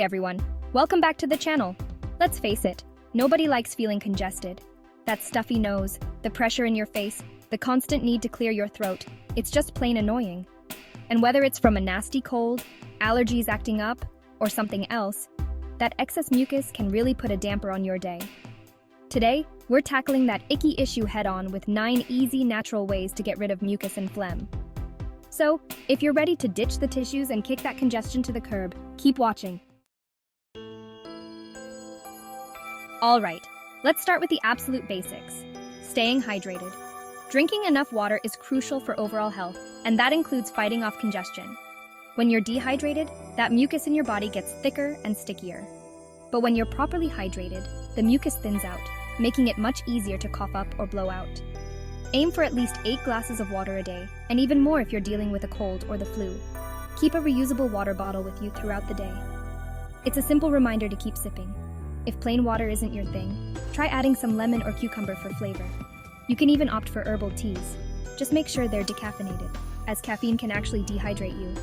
Hey everyone, welcome back to the channel. Let's face it, nobody likes feeling congested. That stuffy nose, the pressure in your face, the constant need to clear your throat, it's just plain annoying. And whether it's from a nasty cold, allergies acting up, or something else, that excess mucus can really put a damper on your day. Today, we're tackling that icky issue head-on with 9 easy, natural ways to get rid of mucus and phlegm. So, if you're ready to ditch the tissues and kick that congestion to the curb, keep watching. Alright, let's start with the absolute basics. Staying hydrated. Drinking enough water is crucial for overall health, and that includes fighting off congestion. When you're dehydrated, that mucus in your body gets thicker and stickier. But when you're properly hydrated, the mucus thins out, making it much easier to cough up or blow out. Aim for at least 8 glasses of water a day, and even more if you're dealing with a cold or the flu. Keep a reusable water bottle with you throughout the day. It's a simple reminder to keep sipping. If plain water isn't your thing, try adding some lemon or cucumber for flavor. You can even opt for herbal teas. Just make sure they're decaffeinated, as caffeine can actually dehydrate you.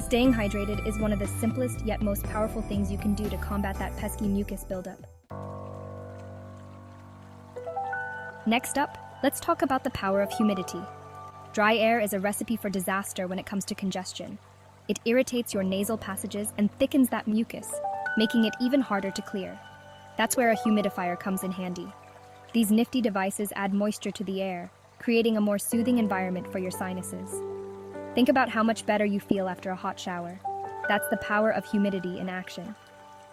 Staying hydrated is one of the simplest yet most powerful things you can do to combat that pesky mucus buildup. Next up, let's talk about the power of humidity. Dry air is a recipe for disaster when it comes to congestion. It irritates your nasal passages and thickens that mucus, making it even harder to clear. That's where a humidifier comes in handy. These nifty devices add moisture to the air, creating a more soothing environment for your sinuses. Think about how much better you feel after a hot shower. That's the power of humidity in action.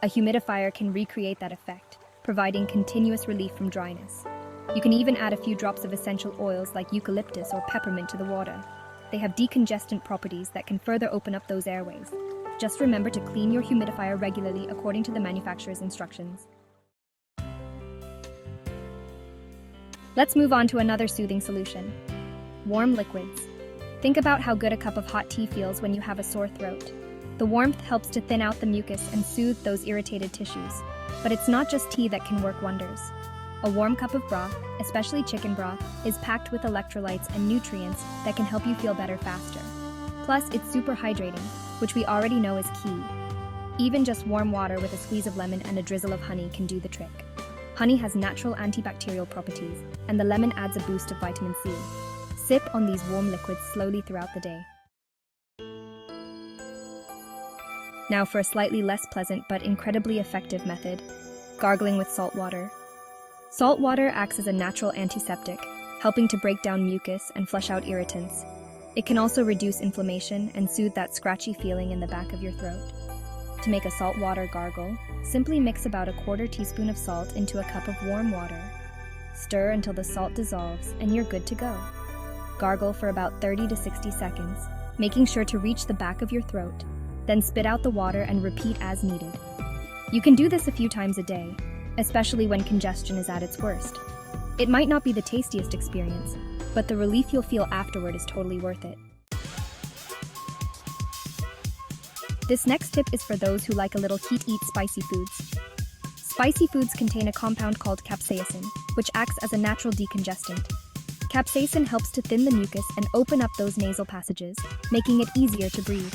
A humidifier can recreate that effect, providing continuous relief from dryness. You can even add a few drops of essential oils like eucalyptus or peppermint to the water. They have decongestant properties that can further open up those airways. Just remember to clean your humidifier regularly according to the manufacturer's instructions. Let's move on to another soothing solution. Warm liquids. Think about how good a cup of hot tea feels when you have a sore throat. The warmth helps to thin out the mucus and soothe those irritated tissues. But it's not just tea that can work wonders. A warm cup of broth, especially chicken broth, is packed with electrolytes and nutrients that can help you feel better faster. Plus, it's super hydrating, which we already know is key. Even just warm water with a squeeze of lemon and a drizzle of honey can do the trick. Honey has natural antibacterial properties, and the lemon adds a boost of vitamin C. Sip on these warm liquids slowly throughout the day. Now for a slightly less pleasant but incredibly effective method, gargling with salt water. Salt water acts as a natural antiseptic, helping to break down mucus and flush out irritants. It can also reduce inflammation and soothe that scratchy feeling in the back of your throat. To make a saltwater gargle, simply mix about a 1/4 teaspoon of salt into a cup of warm water. Stir until the salt dissolves and you're good to go. Gargle for about 30 to 60 seconds, making sure to reach the back of your throat. Then spit out the water and repeat as needed. You can do this a few times a day, especially when congestion is at its worst. It might not be the tastiest experience, but the relief you'll feel afterward is totally worth it. This next tip is for those who like a little heat-eat spicy foods. Spicy foods contain a compound called capsaicin, which acts as a natural decongestant. Capsaicin helps to thin the mucus and open up those nasal passages, making it easier to breathe.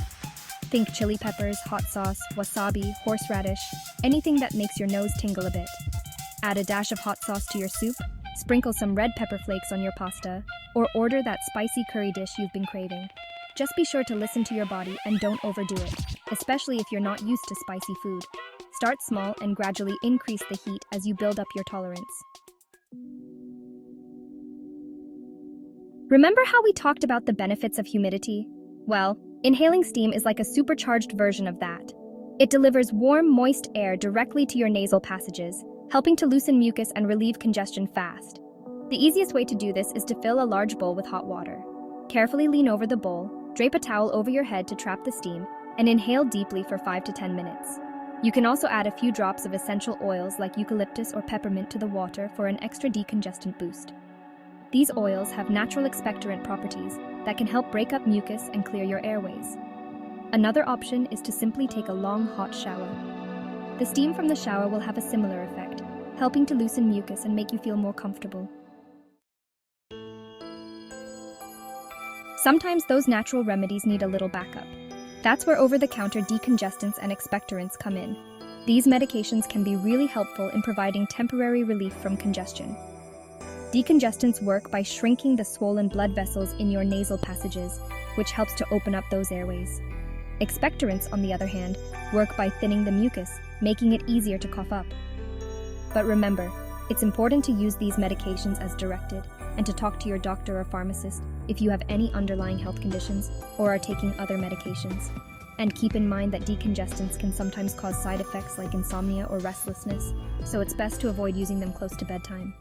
Think chili peppers, hot sauce, wasabi, horseradish, anything that makes your nose tingle a bit. Add a dash of hot sauce to your soup, sprinkle some red pepper flakes on your pasta, or order that spicy curry dish you've been craving. Just be sure to listen to your body and don't overdo it, especially if you're not used to spicy food. Start small and gradually increase the heat as you build up your tolerance. Remember how we talked about the benefits of humidity? Well, inhaling steam is like a supercharged version of that. It delivers warm, moist air directly to your nasal passages, helping to loosen mucus and relieve congestion fast. The easiest way to do this is to fill a large bowl with hot water. Carefully lean over the bowl, drape a towel over your head to trap the steam, and inhale deeply for 5 to 10 minutes. You can also add a few drops of essential oils like eucalyptus or peppermint to the water for an extra decongestant boost. These oils have natural expectorant properties that can help break up mucus and clear your airways. Another option is to simply take a long hot shower. The steam from the shower will have a similar effect, helping to loosen mucus and make you feel more comfortable. Sometimes those natural remedies need a little backup. That's where over-the-counter decongestants and expectorants come in. These medications can be really helpful in providing temporary relief from congestion. Decongestants work by shrinking the swollen blood vessels in your nasal passages, which helps to open up those airways. Expectorants, on the other hand, work by thinning the mucus, making it easier to cough up. But remember, it's important to use these medications as directed and to talk to your doctor or pharmacist if you have any underlying health conditions or are taking other medications. And keep in mind that decongestants can sometimes cause side effects like insomnia or restlessness, so it's best to avoid using them close to bedtime.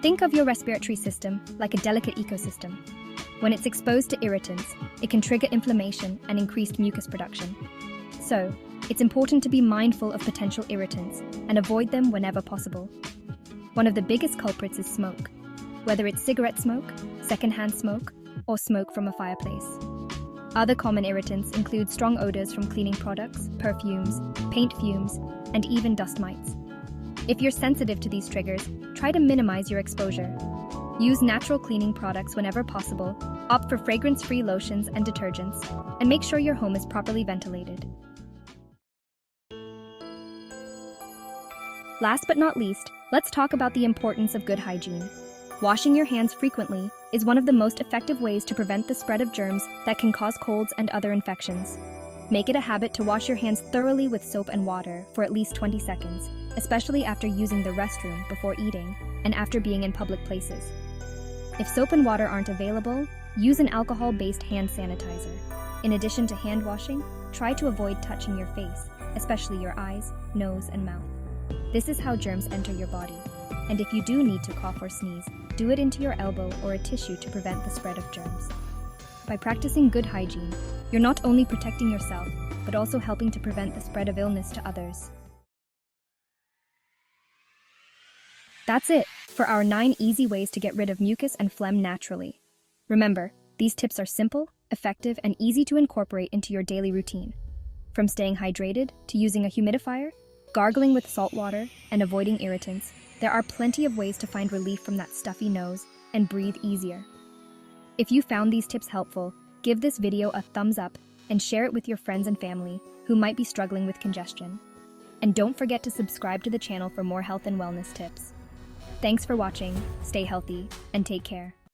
Think of your respiratory system like a delicate ecosystem. When it's exposed to irritants, it can trigger inflammation and increased mucus production. So, it's important to be mindful of potential irritants and avoid them whenever possible. One of the biggest culprits is smoke, whether it's cigarette smoke, secondhand smoke, or smoke from a fireplace. Other common irritants include strong odors from cleaning products, perfumes, paint fumes, and even dust mites. If you're sensitive to these triggers, try to minimize your exposure. Use natural cleaning products whenever possible, opt for fragrance-free lotions and detergents, and make sure your home is properly ventilated. Last but not least, let's talk about the importance of good hygiene. Washing your hands frequently is one of the most effective ways to prevent the spread of germs that can cause colds and other infections. Make it a habit to wash your hands thoroughly with soap and water for at least 20 seconds, especially after using the restroom before eating and after being in public places. If soap and water aren't available, use an alcohol-based hand sanitizer. In addition to hand washing, try to avoid touching your face, especially your eyes, nose, and mouth. This is how germs enter your body. And if you do need to cough or sneeze, do it into your elbow or a tissue to prevent the spread of germs. By practicing good hygiene, you're not only protecting yourself, but also helping to prevent the spread of illness to others. That's it for our 9 easy ways to get rid of mucus and phlegm naturally. Remember, these tips are simple, effective, and easy to incorporate into your daily routine. From staying hydrated to using a humidifier, gargling with salt water, and avoiding irritants, there are plenty of ways to find relief from that stuffy nose and breathe easier. If you found these tips helpful, give this video a thumbs up and share it with your friends and family who might be struggling with congestion. And don't forget to subscribe to the channel for more health and wellness tips. Thanks for watching, stay healthy, and take care.